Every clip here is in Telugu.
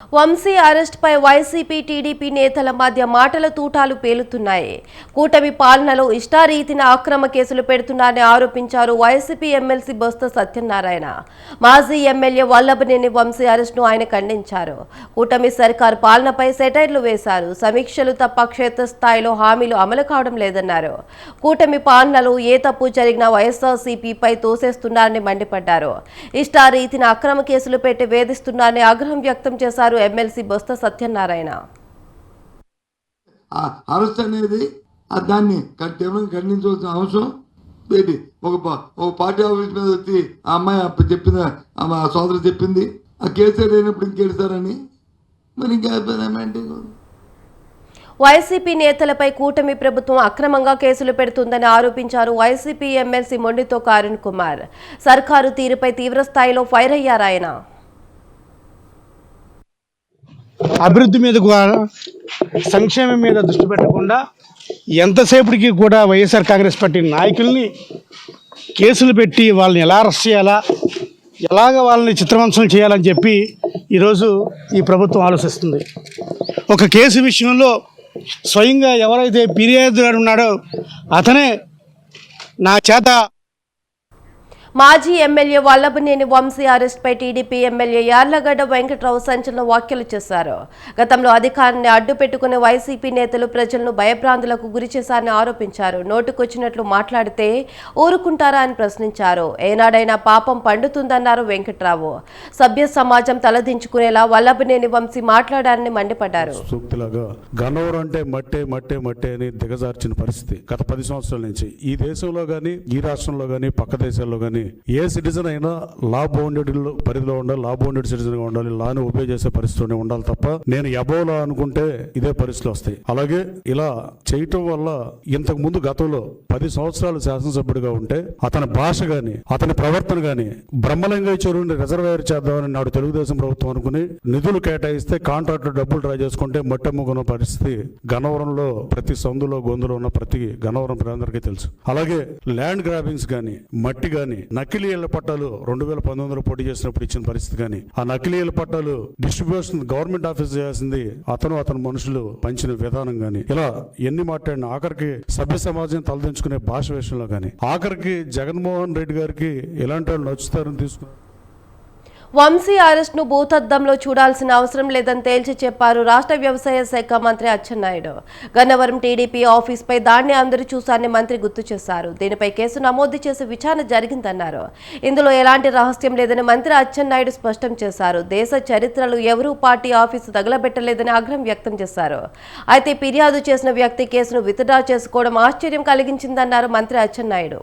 వంశీ అరెస్ట్పై వైసీపీ టీడీపీ నేతల మధ్య మాటల తూటాలు పేలుతున్నాయి. కూటమి పాలనలో ఇష్టారీతిన అక్రమ కేసులు పెడుతున్నారని ఆరోపించారు వైసీపీ ఎమ్మెల్సీ బొత్స సత్యనారాయణ. మాజీ ఎమ్మెల్యే వల్లభనేని వంశీ అరెస్ట్ను ఆయన ఖండించారు. కూటమి సర్కారు పాలనపై సెటైర్లు వేశారు. సమీక్షలు తప్ప క్షేత్రస్థాయిలో హామీలు అమలు కావడం లేదన్నారు. కూటమి పాలనలో ఏ తప్పు జరిగినా వైఎస్ఆర్సీపీపై తోసేస్తున్నారని మండిపడ్డారు. ఇష్టారీతిన అక్రమ కేసులు పెట్టి వేధిస్తున్నారని ఆగ్రహం వ్యక్తం చేశారు ఎమ్మెల్సీ బొత్స సత్యనారాయణ. అరెస్ట్ అనేది దాన్ని ఖండించవలసిన అవసరం ఏంటి? ఒక పార్టీ ఆఫీస్ మీద వచ్చి ఆ అమ్మాయి చెప్పింది, ఆ సోదరు చెప్పింది, ఆ కేసు అయినప్పుడు ఇంకేడుస్తారని మరి ఇంకా ఏంటి? వైసీపీ నేతలపై కూటమి ప్రభుత్వం అక్రమంగా కేసులు పెడుతుందని ఆరోపించారు వైసీపీ ఎమ్మెల్సీ మొండితో అరుణ్ కుమార్. సర్కారు తీరుపై తీవ్రస్థాయిలో ఫైర్ అయ్యారు ఆయన. అభివృద్ధి మీద సంక్షేమం మీద దృష్టి పెట్టకుండా ఎంతసేపటికి కూడా వైఎస్ఆర్ కాంగ్రెస్ పార్టీ నాయకుల్ని కేసులు పెట్టి వాళ్ళని ఎలా అరెస్ట్ చేయాలా, ఎలాగ వాళ్ళని చిత్రవంశం చేయాలని చెప్పి ఈరోజు ఈ ప్రభుత్వం ఆలోచిస్తుంది. ఒక కేసు విషయంలో స్వయంగా ఎవరైతే ఫిర్యాదుదారు ఉన్నాడో అతనే నా చేత మాజీ ఎమ్మెల్యే వల్లభనేని వంశీ అరెస్ట్పై టీడీపీ ఎమ్మెల్యే యార్లగడ్డ వెంకట్రావు సంచలన వ్యాఖ్యలు చేశారు. గతంలో అధికారాన్ని అడ్డు పెట్టుకునే వైసీపీ నేతలు ప్రజలను భయభ్రాంతులకు గురి చేశారని ఆరోపించారు. నోటుకొచ్చినట్లు మాట్లాడితే ఊరుకుంటారా అని ప్రశ్నించారు. ఏనాడైనా పాపం పండుతుందన్నారు వెంకట్రావు. సభ్య సమాజం తలదించుకునేలా వల్లభనేని వంశీ మాట్లాడారని మండిపడ్డారు. గన్నవరం అంటే మట్టే మట్టే మట్టే అని దిగజార్చిన పరిస్థితి గత 10 సంవత్సరాల నుంచి ఈ దేశంలో గానీ, ఈ రాష్ట్రంలో గానీ, పక్క దేశాల్లో గానీ ఏ సిటిజన్ అయినా లా బౌండెడ్ పరిధిలో ఉండాలి, లా బౌండెడ్ సిటిజన్ గా ఉండాలి, లాని ఉపయోగ చేసే పరిస్థితిలోనే ఉండాలి తప్ప నేను ఎబోలా అనుకుంటే ఇదే పరిస్థితులు వస్తాయి. అలాగే ఇలా చేయటం వల్ల ఇంతకు ముందు గతంలో 10 సంవత్సరాలు శాసనసభ్యుడిగా ఉంటే అతని భాష గాని, అతని ప్రవర్తన గాని బ్రహ్మలింగ చెరువుని రిజర్వాయర్ చేద్దామని నాడు తెలుగుదేశం ప్రభుత్వం అనుకుని నిధులు కేటాయిస్తే కాంట్రాక్టర్ డబ్బులు డ్రా చేసుకుంటే మట్టెమ్ముకున్న పరిస్థితి గన్నవరంలో ప్రతి సందులో గొంతులో ఉన్న ప్రతి గన్నవరం ప్రజలందరికీ తెలుసు. అలాగే ల్యాండ్ గ్రాబింగ్స్ గాని, మట్టి గాని, నకిలీ ఇళ్ల పట్టాలు 2019లో పోటీ చేసినప్పుడు ఇచ్చిన పరిస్థితి కానీ, ఆ నకిలీ ఇళ్ల పట్టాలు డిస్ట్రిబ్యూషన్ గవర్నమెంట్ ఆఫీస్ చేయాల్సింది అతని మనుషులు పంచిన విధానం గాని, ఇలా ఎన్ని మాట్లాడిన ఆఖరికి సభ్య సమాజం తలదించుకునే భాష విషయంలో కానీ, ఆఖరికి జగన్మోహన్ రెడ్డి గారికి ఇలాంటి వాళ్ళు నచ్చుతారని తీసుకున్నారు. వంశీ అరెస్ట్ను భూతద్దంలో చూడాల్సిన అవసరం లేదని తేల్చి చెప్పారు రాష్ట్ర వ్యవసాయ శాఖ మంత్రి అచ్చెన్నాయుడు. గన్నవరం టీడీపీ ఆఫీస్పై దాడిని అందరూ చూశారని మంత్రి గుర్తు చేశారు. దీనిపై కేసు నమోదు చేసి విచారణ జరిగిందన్నారు. ఇందులో ఎలాంటి రహస్యం లేదని మంత్రి అచ్చెన్నాయుడు స్పష్టం చేశారు. దేశ చరిత్రలో ఎవరూ పార్టీ ఆఫీసు తగలబెట్టలేదని ఆగ్రహం వ్యక్తం చేశారు. అయితే ఫిర్యాదు చేసిన వ్యక్తి కేసును విత్డ్రా చేసుకోవడం ఆశ్చర్యం కలిగించిందన్నారు మంత్రి అచ్చెన్నాయుడు.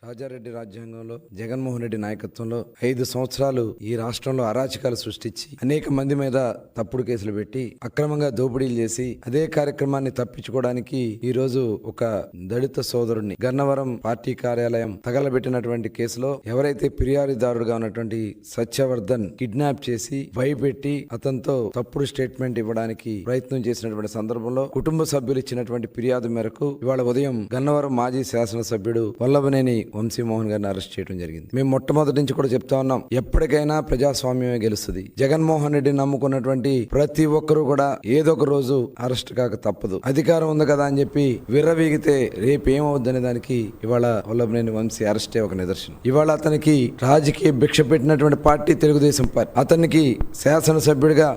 రాజారెడ్డి రాజ్యాంగంలో జగన్మోహన్ రెడ్డి నాయకత్వంలో 5 సంవత్సరాలు ఈ రాష్ట్రంలో అరాచకాలు సృష్టించి అనేక మంది మీద తప్పుడు కేసులు పెట్టి అక్రమంగా దోపిడీలు చేసి అదే కార్యక్రమాన్ని తప్పించుకోవడానికి ఈ రోజు ఒక దళిత సోదరుడిని గన్నవరం పార్టీ కార్యాలయం తగలబెట్టినటువంటి కేసులో ఎవరైతే ఫిర్యాదుదారుడుగా ఉన్నటువంటి సత్యవర్ధన్ కిడ్నాప్ చేసి భయపెట్టి అతనితో తప్పుడు స్టేట్మెంట్ ఇవ్వడానికి ప్రయత్నం చేసినటువంటి సందర్భంలో కుటుంబ సభ్యులు ఇచ్చినటువంటి ఫిర్యాదు మేరకు ఇవాళ ఉదయం గన్నవరం మాజీ శాసనసభ్యుడు వల్లభనేని వంశీమోహన్ గారిని అరెస్ట్ చేయడం జరిగింది. మేము మొట్టమొదటి నుంచి కూడా చెప్తా ఉన్నాం, ఎప్పటికైనా ప్రజాస్వామ్యమే గెలుస్తుంది. జగన్మోహన్ రెడ్డిని నమ్ముకున్నటువంటి ప్రతి ఒక్కరూ కూడా ఏదో ఒక రోజు అరెస్ట్ కాక తప్పదు. అధికారం ఉంది కదా అని చెప్పి విర్రవీగితే రేపు ఏమవుద్దనే దానికి ఇవాళ వల్లభనేని వంశీ అరెస్టే ఒక నిదర్శనం. ఇవాళ అతనికి రాజకీయ భిక్ష పెట్టినటువంటి పార్టీ తెలుగుదేశం పార్టీ. అతనికి శాసనసభ్యుడిగా